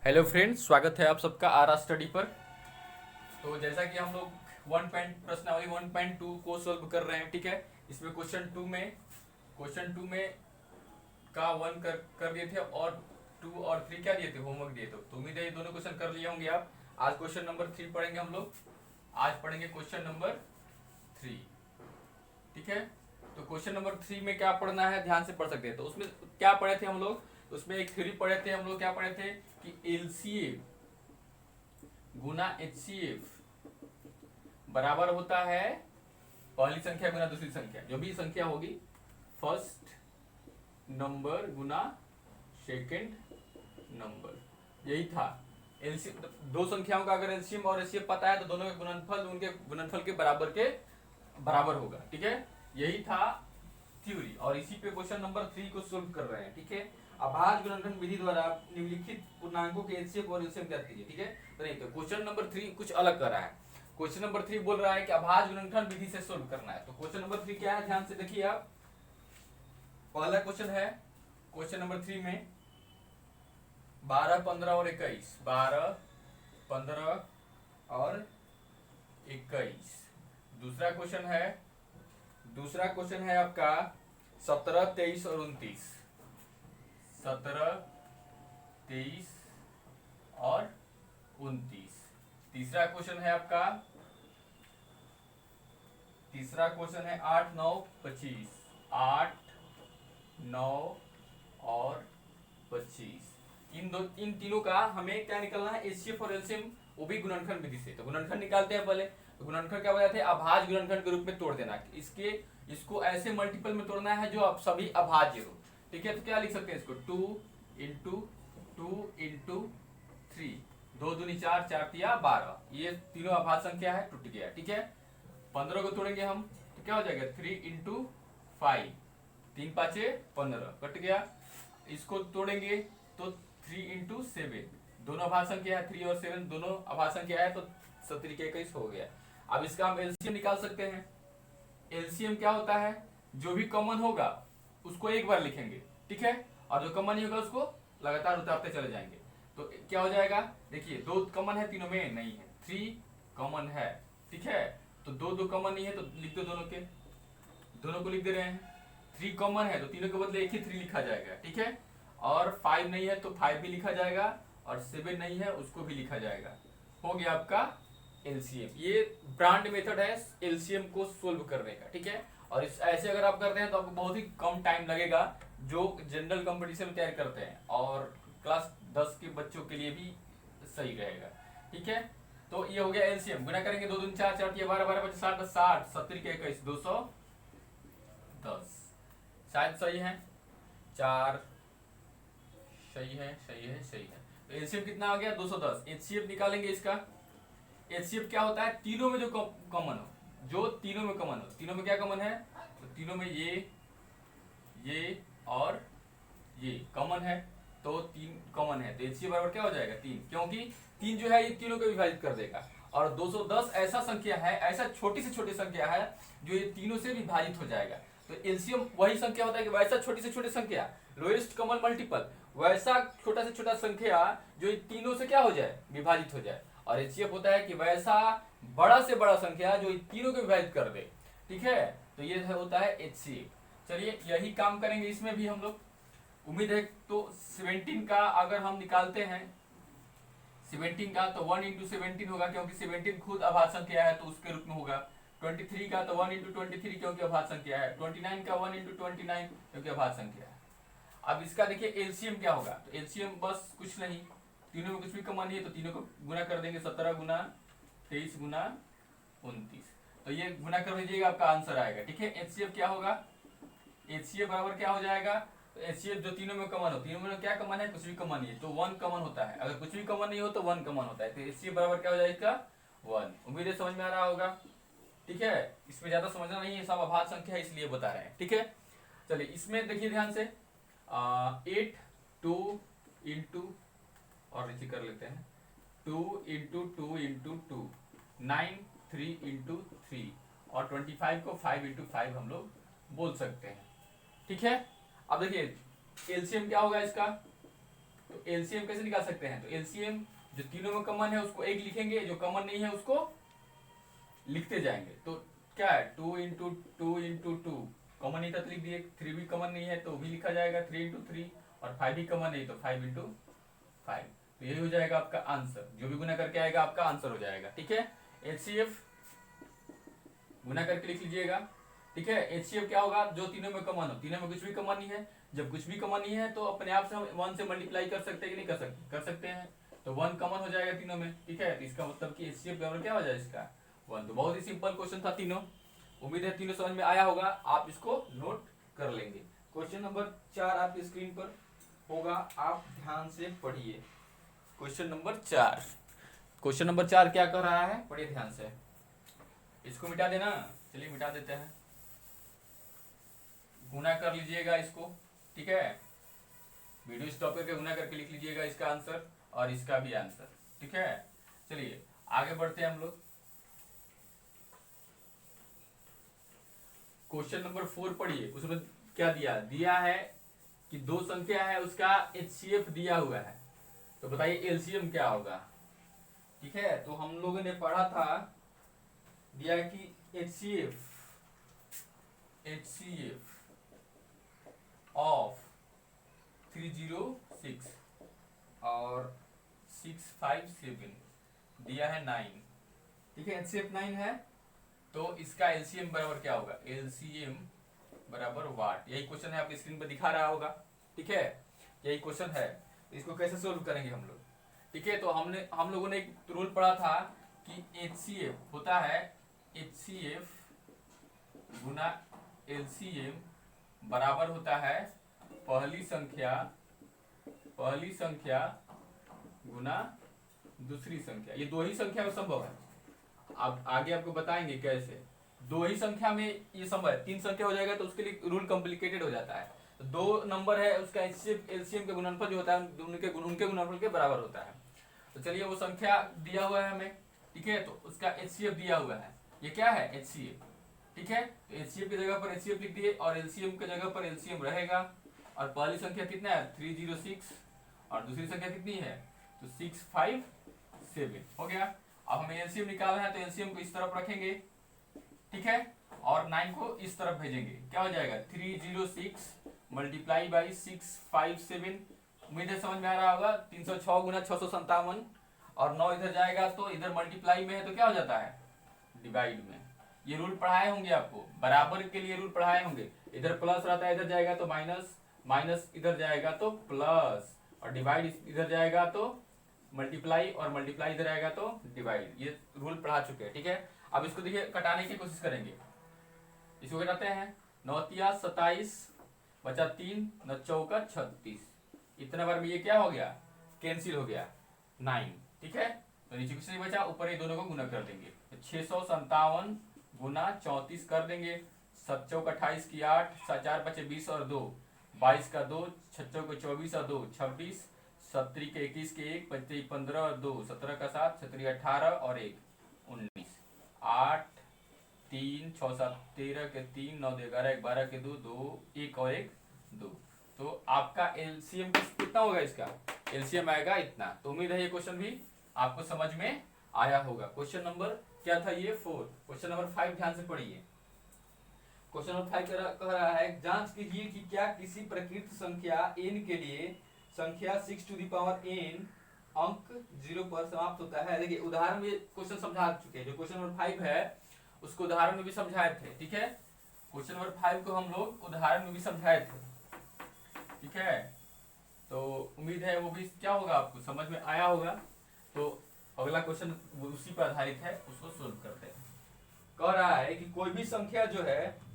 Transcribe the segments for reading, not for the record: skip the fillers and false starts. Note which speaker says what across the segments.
Speaker 1: Hello friends, स्वागत है आप सबका आर आर स्टडी पर। तो जैसा कि हम लोग प्रश्नावली 1.2 को सॉल्व कर रहे हैं, ठीक है। इसमें क्वेश्चन टू में का वन कर दिए थे, और 2 और 3 क्या दिए थे, होमवर्क दिए थे। तो उम्मीद है ये दोनों क्वेश्चन कर लिए होंगे आप। आज क्वेश्चन नंबर 3 पढ़ेंगे हम लोग। आज पढ़ेंगे क्वेश्चन नंबर 3, ठीक है। तो क्वेश्चन नंबर 3 में क्या पढ़ना है, ध्यान से पढ़ सकते हैं। तो उसमें क्या पढ़े थे हम लोग, उसमें एक थ्योरी पढ़े थे हम लोग। क्या पढ़े थे कि एलसीएम गुना एचसीएफ बराबर होता है पहली संख्या गुना दूसरी संख्या, जो भी संख्या होगी, फर्स्ट नंबर गुना सेकंड नंबर। यही था एलसीएम। दो संख्याओं का अगर एलसीएम और एचसीएफ पता है तो दोनों का गुणनफल उनके गुणनफल के बराबर होगा, ठीक है। यही था थ्योरी, और इसी पे क्वेश्चन नंबर 3 को सोल्व कर रहे हैं, ठीक है। अभाज्य गुणनखंड विधि द्वारा निम्नलिखित पूर्णांकों के एचसीएफ और एलसीएम ज्ञात कीजिए, ठीक है। तो नहीं, तो क्वेश्चन नंबर 3 कुछ अलग कर रहा है। क्वेश्चन नंबर 3 बोल रहा है कि अभाज्य गुणनखंड विधि से सोल्व करना है। तो क्वेश्चन नंबर 3 क्या है, ध्यान से देखिए आप। पहला क्वेश्चन है क्वेश्चन नंबर 3 में 12, 15 और 21, 12, 15 और 21। दूसरा क्वेश्चन है आपका 17, 23 और 29। 17, 23 और 29। तीसरा क्वेश्चन है 8, 9, 25। 8, 9 और 25। इन तीनों का हमें क्या निकालना है, एचसीएफ और एलसीएम, वो भी गुणनखंड विधि से। तो गुणनखंड निकालते हैं पहले। तो गुणनखंड क्या बताते हैं, अभाज्य गुणनखंड के रूप में तोड़ देना। इसको ऐसे मल्टीपल में तोड़ना है जो अब सभी अभाज्य हो, ठीक है। तो क्या लिख सकते हैं इसको, 2 इंटू 3, 2 दूनी 4, 4 तिया 12। ये तीनों अभाज्य संख्या है, टूट गया, ठीक है। 15 को तोड़ेंगे हम तो क्या हो जाएगा, 3 इंटू 5, 3 पाँचे 15, कट गया। इसको तोड़ेंगे तो 3 इंटू 7, दोनों अभाज्य संख्या है, 3 और 7 दोनों अभाज्य संख्या है, तो 17 हो गया। अब इसका हम एलसीएम निकाल सकते हैं। एलसीएम क्या होता है, जो भी कॉमन होगा उसको एक बार लिखेंगे, ठीक है, और जो कॉमन नहीं होगा उसको लगातार उतारते चले जाएंगे। तो क्या हो जाएगा, देखिए 2 कॉमन है, तीनों में नहीं है, 3 कॉमन है, ठीक है। तो 2 कॉमन नहीं है तो लिख दो, दोनों को लिख दे रहे हैं। 3 कॉमन है तो तीनों के बदले एक ही 3 लिखा जाएगा, ठीक है। और 5 नहीं है तो 5 भी लिखा जाएगा, और 7 नहीं है उसको भी लिखा जाएगा। हो गया आपका एलसीएम। ये ब्रांड मेथड है एलसीएम को सोल्व करने का, ठीक है। और इस ऐसे अगर आप करते हैं तो आपको बहुत ही कम टाइम लगेगा, जो जनरल कंपटीशन में तैयार करते हैं, और क्लास 10 के बच्चों के लिए भी सही रहेगा, ठीक है। तो ये हो गया एलसीएम। गुना करेंगे 2 दूनी 4, 4 12, 12 25 60, 60, 70 के 21, 210। शायद सही है, 4 सही है, सही है। तो एलसीएम कितना आ गया, 210। एचसीएफ निकालेंगे इसका। एचसीएफ क्या होता है, तीनों में जो कॉमन हो, तीनों में क्या कॉमन है, तो तीनों में ये और ये कॉमन है, तो 3 कॉमन है, तो एचसीएफ बराबर क्या हो जाएगा, 3, क्योंकि 3 जो है ये तीनों को विभाजित कर देगा। और 210 ऐसा संख्या है, ऐसा छोटी से छोटी संख्या है जो ये तीनों से विभाजित हो जाएगा। तो एलसीएम वही संख्या होता है कि वैसा छोटी से छोटी संख्या, लोएस्ट कॉमन मल्टीपल, वैसा छोटा से छोटा संख्या जो इन तीनों से क्या हो जाए, विभाजित हो जाए। और एचसीएफ होता है कि वैसा बड़ा से बड़ा संख्या जो इन तीनों को विभाजित कर दे, ठीक है। तो ये होता है एचसीएफ। चलिए यही काम करेंगे इसमें भी हम लोग, उम्मीद है। तो 17 का अगर हम निकालते हैं, 17 का तो 1 इंटू 17 होगा, क्योंकि 17 खुद अभाज्य संख्या है तो उसके रूप में होगा। 23 का तो 1 इंटू 23, क्योंकि अभाज्य संख्या है। 29 का 1 इंटू 29, क्योंकि अभाज्य संख्या है। अब इसका देखिए एलसीएम क्या होगा, तो एलसीएम बस कुछ नहीं, तीनों में कुछ भी कॉमन नहीं है तो तीनों को गुना कर देंगे, 17 गुना 23 गुना 29। तो ये गुना कर दीजिएगा, आपका आंसर आएगा, ठीक है। एचसीएफ क्या होगा, एचसीएफ बराबर क्या हो जाएगा, तो एचसीएफ जो तीनों में कॉमन हो, तीनों में क्या कॉमन है, कुछ भी कॉमन नहीं है तो 1 कॉमन होता है। अगर कुछ भी कॉमन नहीं हो तो 1 कॉमन होता है, तो एचसीएफ बराबर क्या हो जाएगा, 1। उम्मीद है समझ में आ रहा होगा, ठीक है। इसमें ज्यादा समझना नहीं है, सब अभाज्य संख्या है इसलिए बता रहे हैं, ठीक है। चलिए इसमें देखिए ध्यान से, 8, 2 इंटू, और नीचे कर लेते हैं, 2 इंटू 2 इंटू 2, 9, 3 इंटू 3, और 25 को 5 इंटू 5 हम लोग बोल सकते हैं, ठीक है। अब देखिए एलसीएम क्या होगा इसका, तो एलसीएम कैसे निकाल सकते हैं, तो एलसीएम जो तीनों में कॉमन है उसको एक लिखेंगे, जो कॉमन नहीं है उसको लिखते जाएंगे। तो क्या है 2 × 2 कॉमन नहीं था तो लिख दिए, 3 भी कॉमन नहीं है तो भी लिखा जाएगा 3 × 3, और 5 भी कॉमन नहीं तो 5 × 5। तो यही हो जाएगा आपका आंसर, जो भी गुना करके आएगा आपका आंसर हो जाएगा। ठीक है, एचसीएफ गुना करके लिख लीजिएगा। ठीक है, एचसीएफ क्या होगा, जो तीनों में कॉमन हो, तीनों में कुछ भी कॉमन नहीं है, जब कुछ भी कॉमन नहीं है तो अपने आप से हम 1 से मल्टीप्लाई कर सकते हैं कि नहीं कर सकते, कर सकते हैं, तो 1 कॉमन हो जाएगा तीनों में। ठीक है, तो इसका मतलब कि एचसीएफ बराबर क्या हो जाएगा इसका 1। तो बहुत ही सिंपल क्वेश्चन था तीनों, उम्मीद है तीनों समझ में आया होगा, आप इसको नोट कर लेंगे। क्वेश्चन नंबर 4 आपकी स्क्रीन पर होगा, आप ध्यान से पढ़िए। क्वेश्चन नंबर 4, क्वेश्चन नंबर 4 क्या कर रहा है, पढ़िए ध्यान से। इसको मिटा देना, चलिए मिटा देते हैं, गुना कर लीजिएगा इसको। ठीक है, वीडियो स्टॉप करके गुना करके लिख लीजिएगा इसका आंसर और इसका भी आंसर। ठीक है, चलिए आगे बढ़ते हैं हम लोग। क्वेश्चन नंबर 4 पढ़िए, उसमें क्या दिया है कि दो संख्या है उसका एचसीएफ दिया हुआ है, तो बताइए एलसीएम क्या होगा। ठीक है, तो हम लोगों ने पढ़ा था, दिया कि एचसीएफ ऑफ 306 और 657 दिया है 9। ठीक है, एचसीएफ 9 है, तो इसका एलसीएम बराबर क्या होगा, एलसीएम बराबर वाट। यही क्वेश्चन है, आपकी स्क्रीन पर दिखा रहा होगा। ठीक है, यही क्वेश्चन है, इसको कैसे सोल्व करेंगे हम लोग। ठीक है, तो हम लोगों ने एक रूल पढ़ा था कि एचसीएफ होता है एचसीएफ गुना एलसीएम बराबर होता है पहली संख्या गुना दूसरी संख्या। ये दो ही संख्या में संभव है, अब आगे आपको बताएंगे कैसे। दो ही संख्या में ये संभव है, 3 संख्या हो जाएगा तो उसके लिए रूल कॉम्प्लिकेटेड हो जाता है। तो 2 नंबर है, उसका एचसीएफ एलसीएम का गुणनफल जो होता है उनके गुणनफल के बराबर होता है। तो चलिए वो संख्या दिया हुआ है हमें। ठीक है, तो उसका एचसीएफ दिया हुआ है, ये क्या है एचसीएफ। ठीक है, तो एचसीएफ की जगह पर एचसीएफ लिख दिए और एलसीएम की जगह पर एलसीएम रहेगा। और पहली संख्या कितना है 306 और दूसरी संख्या कितनी है तो 657 हो गया। अब हमें एलसीएम निकालना है तो एलसीएम को इस तरफ रखेंगे। ठीक है, और 9 को इस तरफ भेजेंगे, क्या हो जाएगा 306 मल्टीप्लाई बाई 657। उम्मीद है समझ में आ रहा होगा, 306 गुना 657 और 9 इधर जाएगा तो इधर मल्टीप्लाई में है तो क्या हो जाता है डिवाइड में। ये रूल पढ़ाए होंगे आपको, बराबर के लिए रूल पढ़ाए होंगे, इधर प्लस रहता है, इधर जाएगा तो माइनस, माइनस इधर जाएगा तो प्लस, और डिवाइड इधर जाएगा तो मल्टीप्लाई, और मल्टीप्लाई इधर आएगा तो डिवाइड। ये रूल पढ़ा चुके हैं। ठीक है, अब इसको देखिए कटाने की कोशिश करेंगे। इसको घटाते हैं, 9 तिया 27 बचा 3, 9 चौका 36, इतना बार में ये क्या हो गया कैंसिल हो गया 9। ठीक है, तो नीचे कुछ नहीं बचा, ऊपर ये दोनों को गुना कर देंगे, तो 657 गुना 34 कर देंगे, 7 चौक 28 की 8, 4 बचे 20 और 2 22 का 2, 6 चौक 24 और 2 26, 7 के 21 के 1 बचे 15 और 2 17 का 7, 7 18 और 1 19, 8 3 6 7 13 के 3 9 11 12 के 2 2 1 और 1 2। तो आपका एलसीएम कितना होगा, इसका एलसीएम आएगा इतना। तो उम्मीद है ये क्वेश्चन भी आपको समझ में आया होगा। क्वेश्चन नंबर क्या था ये 4। क्वेश्चन नंबर 5 ध्यान से पढ़िए। क्वेश्चन नंबर 5 कह रहा है जांच कीजिए कि क्या किसी प्रकृत संख्या n के लिए संख्या 6 टू द पावर n अंक 0 पर समाप्त होता है। देखिए उदाहरण में क्वेश्चन समझा चुके हैं, जो क्वेश्चन नंबर 5 है उसको उदाहरण में भी समझाए थे। ठीक है, क्वेश्चन नंबर 5 को हम लोग उदाहरण में भी समझाए थे। ठीक है, तो उम्मीद है वो भी क्या होगा आपको समझ में आया होगा। तो अगला क्वेश्चन उसी पर आधारित है, उसको सोल्व करते हैं। कह रहा है कि कोई भी संख्या जो है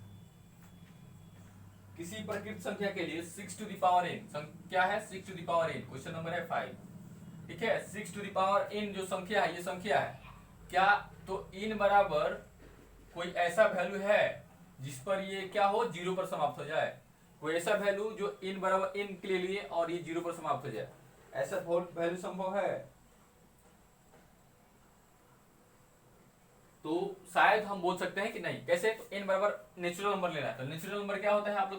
Speaker 1: किसी प्रकृत संख्या के लिए 6 टू द पावर n, क्या है 6 to the power n, question number है 5। ठीक है, 6 टू द पावर n जो संख्या है, ये संख्या है क्या, तो n बराबर कोई ऐसा वैल्यू है जिस पर ये क्या हो 0 पर समाप्त हो जाए। कोई ऐसा वैल्यू जो n बराबर n के लिए और ये 0 पर समाप्त हो जाए, ऐसा वैल्यू संभव है। तो शायद हम बोल सकते हैं कि नहीं। कैसे, तो n बराबर नेचुरल नंबर लेना है। तो नेचुरल नंबर क्या होता है, आप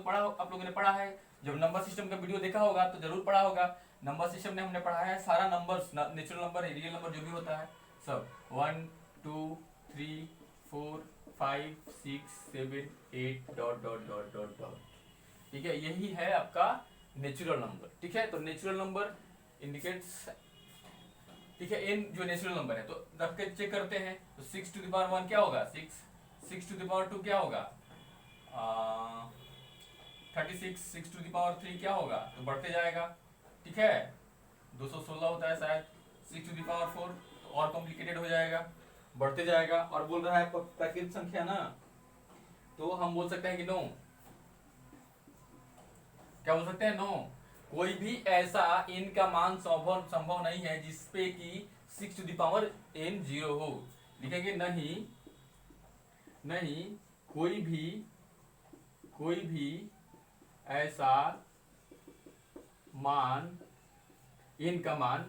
Speaker 1: लोगों ने पढ़ा है, जब नंबर सिस्टम का वीडियो देखा होगा तो जरूर पढ़ा होगा। नंबर सिस्टम में हमने पढ़ा है सारा numbers, natural number, real number जो भी होता है सब 1 2 3 4 5 6 7 8 dot dot dot dot dot, ठीक है, यही है आपका नेचुरल नंबर, ठीक है। तो नेचुरल नंबर इंडिकेट्स, ठीक है, इन जो नेचुरल नंबर है तो रख के चेक करते हैं। तो 6 टू द पावर 1 क्या होगा 6, 6 टू द पावर 2 क्या होगा 36, 6 टू द पावर 3 क्या होगा, तो बढ़ते जाएगा, ठीक है, 216 होता है शायद, 6 टू द पावर 4 तो और कॉम्प्लिकेटेड हो जाएगा, बढ़ते जाएगा। और बोल रहा है प्राकृतिक संख्या ना, तो हम बोल सकते हैं कि नो, क्या बोल सकते हैं, नो, कोई भी ऐसा n का मान संभव नहीं है जिसपे कि 6 टू द पावर n 0 हो। लिखेंगे नहीं, नहीं कोई भी ऐसा मान n का मान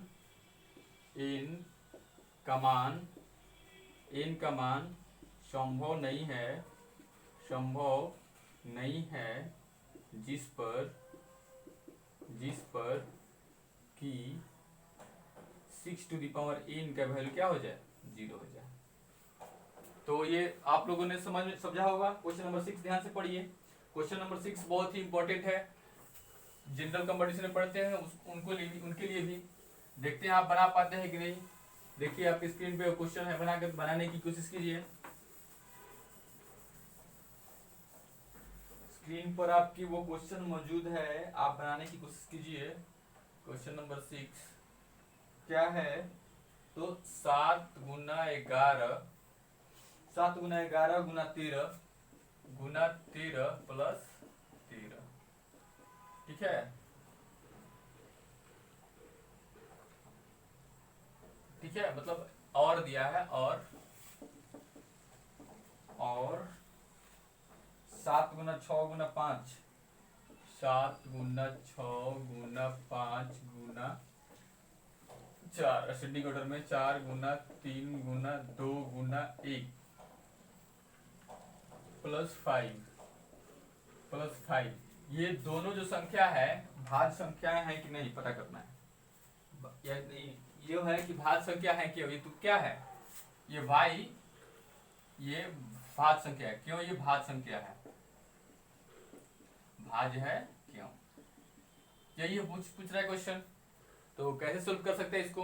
Speaker 1: संभव नहीं है जिस पर कि 6 टू द पावर n का वैल्यू क्या हो जाए 0 हो जाए। तो ये आप लोगों ने समझा होगा। क्वेश्चन नंबर 6 ध्यान से पढ़िए। क्वेश्चन नंबर 6 बहुत ही इंपॉर्टेंट है, जनरल कंपटीशन में पढ़ते हैं उनके लिए भी। देखते हैं आप बना पाते हैं कि नहीं। देखिए आपकी स्क्रीन पे क्वेश्चन है, बनाने की कोशिश कीजिए। स्क्रीन पर आपकी वो क्वेश्चन मौजूद है, आप बनाने की कोशिश कीजिए। क्वेश्चन नंबर 6 क्या है, तो 7 गुना 11 गुना 13 प्लस 13, ठीक है, ठीक है, मतलब और दिया है और 7 गुना 6 गुना 5, 7 गुना 6 गुना 5 गुना 4, असेंडिंग ऑर्डर में 4 गुना 3 गुना 2 गुना 1 प्लस 5, ये दोनों जो संख्या है भाज्य संख्याएं हैं कि नहीं पता करना है। ये है कि भाज्य संख्या है क्यों, ये तो क्या है, ये भाई ये भाज्य संख्या है क्यों, ये भाज्य संख्या है, भाज्य है क्यों, यही पूछ रहा है क्वेश्चन। तो कैसे सोल्व कर सकते हैं इसको,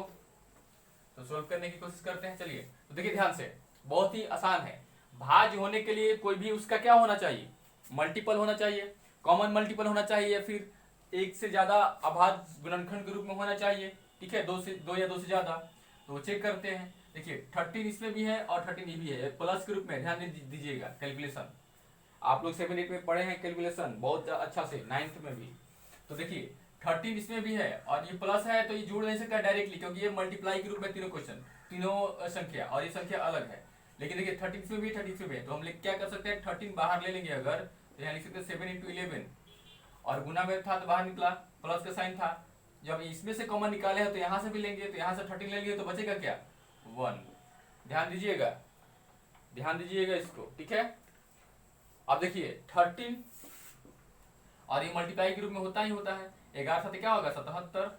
Speaker 1: तो सोल्व करने की कोशिश करते हैं। चलिए तो देखिए ध्यान से, बहुत ही आसान है। भाज्य होने के लिए कोई भी उसका क्या होना चाहिए, मल्टीपल होना चाहिए, कॉमन मल्टीपल होना चाहिए, या फिर एक से ज्यादा अभाज्य गुणनखंड के रूप में होना चाहिए, ठीक है, दो या दो से ज्यादा। तो चेक करते हैं। देखिए 13 इसमें भी है और 13 ये भी है, प्लस के रूप में ध्यान दीजिएगा। कैलकुलेशन आप लोग 7 8 में पढ़े हैं कैलकुलेशन बहुत अच्छा से, 9th में भी। तो देखिए 13 इसमें भी है और ये प्लस है, तो ये जोड़ नहीं सकता डायरेक्टली क्योंकि ये मल्टीप्लाई के रूप में तीनों संख्या, और ये संख्या अलग है। लेकिन देखिए 13 में भी 33 में भी है, तो हम क्या कर सकते हैं, 13 बाहर ले लेंगे अगर, तो यहाँ लिख सकते हैं 7 × 11, और गुना में था तो बाहर निकला, प्लस का साइन था। जब इसमें से कॉमन निकाले हैं तो यहाँ से भी लेंगे, तो यहाँ से 13 ले लिए तो बचेगा क्या 1। ध्यान दीजिएगा इसको, ठीक है। अब देखिए 13 और ये मल्टीप्लाई के रूप में होता ही होता है, 11 साथ क्या होगा 77,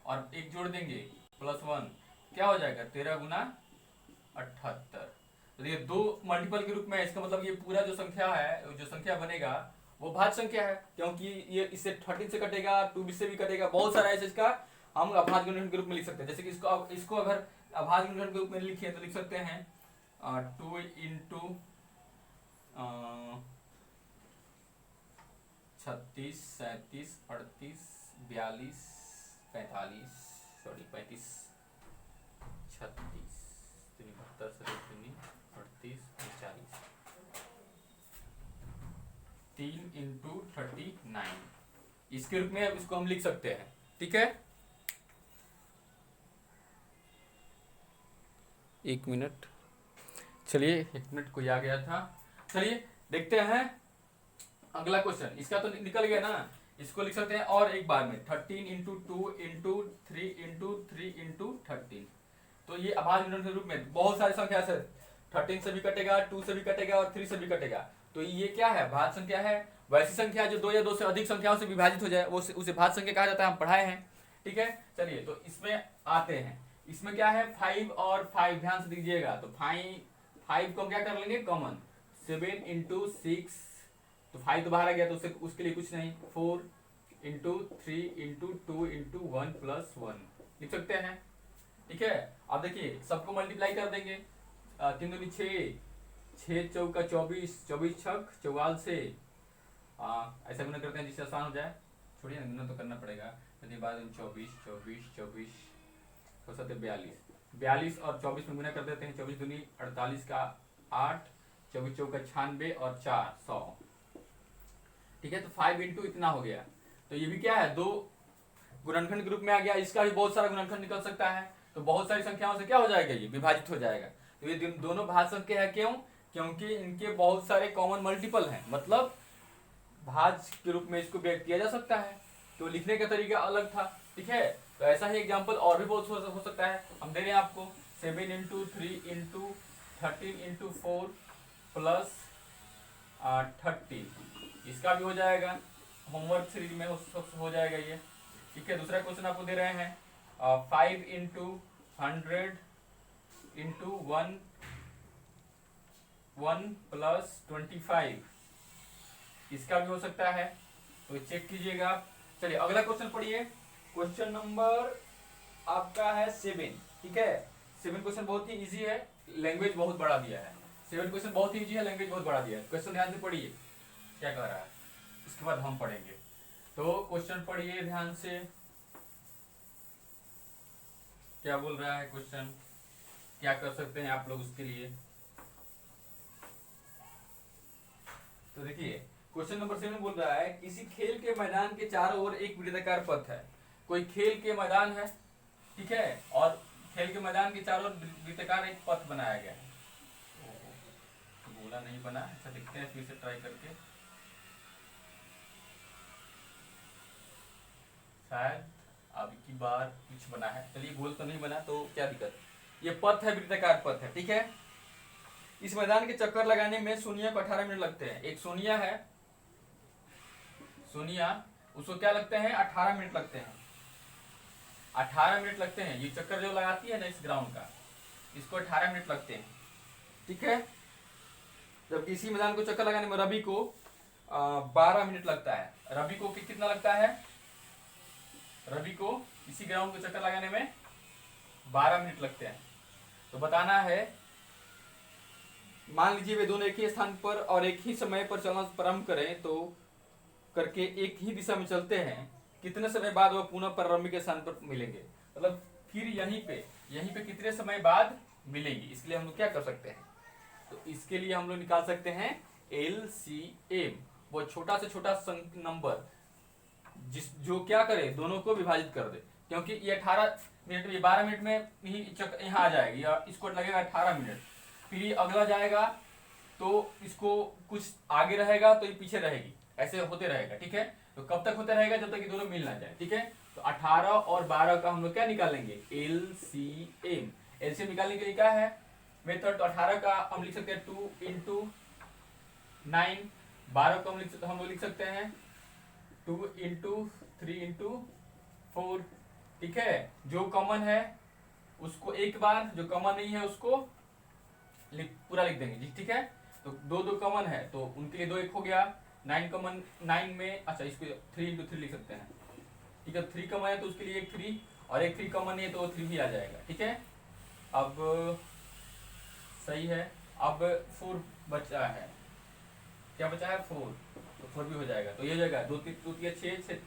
Speaker 1: और एक जोड़ देंगे प्लस 1 क्या हो जाएगा 13 गुना 78। तो ये दो मल्टीपल के रूप में, इसका मतलब ये पूरा जो संख्या है, जो संख्या बनेगा वो भाज्य संख्या है, क्योंकि ये इससे 13 से कटेगा, 2 से भी कटेगा, बहुत सारा है इसका हम अभाज्य गुणनखंड के रूप में लिख सकते हैं। जैसे कि इसको अगर अभाज्य गुणनखंड के रूप में लिखे तो लिख सकते हैं 2 × 36 37 38 42 45 35 36 73 38 39, 3 × 39 इसके रूप में इसको हम लिख सकते हैं, ठीक है। 1 मिनट, चलिए 1 मिनट कोई आ गया था। चलिए देखते हैं अगला क्वेश्चन। इसका तो निकल गया ना, इसको लिख सकते हैं और एक बार में 13 × 2 × 3 × 3 × 13। तो ये अभाज्य गुणनखंड के रूप में बहुत सारी संख्या से 13 से भी कटेगा, 2 से भी कटेगा और 3 से भी कटेगा। तो ये क्या है, भाज्य संख्या है। वैसी संख्या जो 2 या 2 से अधिक संख्याओं से विभाजित हो जाए वो उसे भाज्य संख्या कहा जाता है, हम पढ़ाए हैं। ठीक है, चलिए तो इसमें आते हैं। इसमें क्या है 5 और 5, ध्यान से दीजिएगा। तो 5 को हम क्या कर लेंगे कॉमन, 7 इंटू 6, तो 5 तो बाहर आ गया तो उसके लिए कुछ नहीं, 4 इंटू 3 इंटू 2 इंटू 1 प्लस 1 लिख सकते हैं। ठीक है, अब देखिए सबको मल्टीप्लाई कर देंगे, 3 दूनी 6, 6 चौका 24, 24 छक 44 से, ऐसा गुना करते हैं जिससे आसान हो जाए। छोड़िए ना, गुना तो करना पड़ेगा। यदि बाद 24 24 24 हो सकते 42, 42 और 24 में गुना कर देते हैं। 24 दूनी 48 का 8, 24 चौका 96 और 4 100। ठीक है, तो 5 इंटू इतना हो गया। तो ये भी क्या है, दो गुणनखंड ग्रुप में आ गया। इसका भी बहुत सारा गुणनखंड निकल सकता है। तो बहुत सारी संख्याओं से क्या हो जाएगा, ये विभाजित हो जाएगा। तो ये दोनों भाज्य संख्या है, क्यों? क्योंकि इनके बहुत सारे कॉमन मल्टीपल हैं, मतलब भाज्य के रूप में इसको व्यक्त किया जा सकता है। तो लिखने का तरीका अलग था। ठीक है, तो ऐसा ही एग्जाम्पल और भी बहुत हो सकता है। हम दे रहे हैं आपको 7 इंटू 3 इंटू 13 इंटू 4 प्लस 30, इसका भी हो जाएगा, होमवर्क सीरीज में हो जाएगा ये। ठीक है, दूसरा क्वेश्चन आपको दे रहे हैं 5 इंटू 100 इंटू 1 प्लस 25, इसका भी हो सकता है। तो चेक कीजिएगा। चलिए अगला क्वेश्चन पढ़िए। क्वेश्चन नंबर आपका है 7। ठीक है, 7 क्वेश्चन बहुत ही इजी है, लैंग्वेज बहुत बड़ा दिया है। 7 क्वेश्चन बहुत ही इजी है, लैंग्वेज बहुत बड़ा दिया है। क्वेश्चन ध्यान से पढ़िए क्या कह रहा है, इसके बाद हम पढ़ेंगे। तो क्वेश्चन पढ़िए ध्यान से, क्या बोल रहा है क्वेश्चन, क्या कर सकते हैं आप लोग उसके लिए। तो देखिए क्वेश्चन नंबर 7 बोल रहा है, किसी खेल के मैदान के चारों ओर एक वृत्ताकार पथ है। कोई खेल के मैदान है, ठीक है, और खेल के मैदान के चारों ओर वृत्ताकार एक पथ बनाया गया है। गोला नहीं बना, अच्छा देखते हैं फिर से ट्राई करके, शायद अब की बार कुछ बना है। चलिए गोल तो नहीं बना तो क्या दिक्कत, ये पथ है, वृत्ताकार पथ है। ठीक है, इस मैदान के चक्कर लगाने में सोनिया को 18 मिनट लगते हैं। एक सोनिया है, सोनिया, उसको क्या लगते हैं 18 मिनट लगते हैं। 18 मिनट लगते हैं, ये चक्कर जो लगाती है ना इस ग्राउंड का, इसको 18 मिनट लगते हैं। ठीक है, जबकि इसी मैदान को चक्कर लगाने में रवि को 12 मिनट लगता है। रवि को कितना लगता है, रवि को इसी ग्राउंड को चक्कर लगाने में 12 मिनट लगते हैं। तो बताना है, मान लीजिए वे दोनों एक ही स्थान पर और एक ही समय पर चलना प्रारंभ करें, तो करके एक ही दिशा में चलते हैं, कितने समय बाद वह पुनः पर रवि के स्थान पर मिलेंगे। मतलब फिर यहीं पे कितने समय बाद मिलेंगी। इसके लिए हम लोग क्या कर सकते हैं, तो इसके लिए हम लोग निकाल सकते हैं LCM, वो छोटा से छोटा नंबर जो क्या करे, दोनों को विभाजित कर दे। क्योंकि ये 18 मिनट में, 12 मिनट में ही यहाँ आ जाएगी, या इसको लगेगा 18 मिनट, फिर ये अगला जाएगा तो इसको कुछ आगे रहेगा तो ये पीछे रहेगी, ऐसे होते रहेगा। ठीक है, तो कब तक होते रहेगा, जब तक ये दोनों मिल ना जाए। ठीक है, तो 18 और 12 का हम लोग क्या निकालेंगे, LCM। LCM निकालने के लिए क्या है मेथड, तो 18 का हम लिख सकते हैं 2 इंटू 9, 12 को हम लोग लिख सकते हैं 2 इंटू 3 इंटू 4। ठीक है, जो कॉमन है उसको एक बार, जो कॉमन नहीं है उसको पूरा लिख देंगे जी। ठीक है, तो दो कॉमन है तो उनके लिए 2 1 हो गया। 9 कॉमन, 9 में, अच्छा इसको 3 इंटू 3 लिख सकते हैं। ठीक है, 3 कॉमन है तो उसके लिए एक 3, और एक 3 कॉमन नहीं है तो 3 भी आ जाएगा। ठीक है, अब सही है। अब 4 बचा है, क्या बचा है 4, तो 4 भी हो जाएगा। तो ये हो जाएगा 2 3 6 6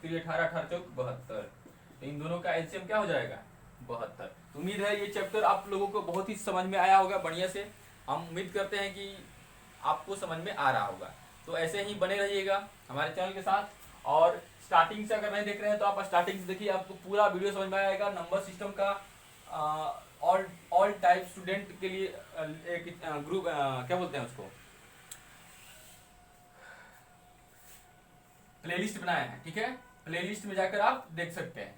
Speaker 1: 3 18 18 चौक 72। तो इन दोनों का एलसीएम क्या हो जाएगा 72। तो उम्मीद है ये चैप्टर आप लोगों को बहुत ही समझ में आया होगा बढ़िया से। हम उम्मीद करते हैं कि आपको समझ में आ रहा होगा। तो ऐसे ही बने रहिएगा हमारे चैनल के साथ, और स्टार्टिंग से अगर नहीं देख रहे हैं तो आप स्टार्टिंग से देखिए, आपको पूरा वीडियो समझ में आएगा। नंबर सिस्टम का ऑल टाइप स्टूडेंट के लिए एक ग्रुप, क्या बोलते हैं उसको, प्लेलिस्ट बनाया है। ठीक है, प्लेलिस्ट में जाकर आप देख सकते हैं।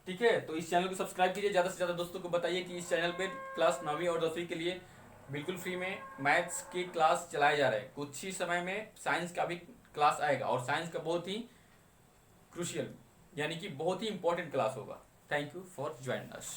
Speaker 1: ठीक है, तो इस चैनल को सब्सक्राइब कीजिए, ज़्यादा से ज़्यादा दोस्तों को बताइए कि इस चैनल पे क्लास 9वीं और 10वीं के लिए बिल्कुल फ्री में मैथ्स की क्लास चलाए जा रहे हैं। कुछ ही समय में साइंस का भी क्लास आएगा, और साइंस का बहुत ही क्रूशियल यानी कि बहुत ही इंपॉर्टेंट क्लास होगा। Thank you for join us.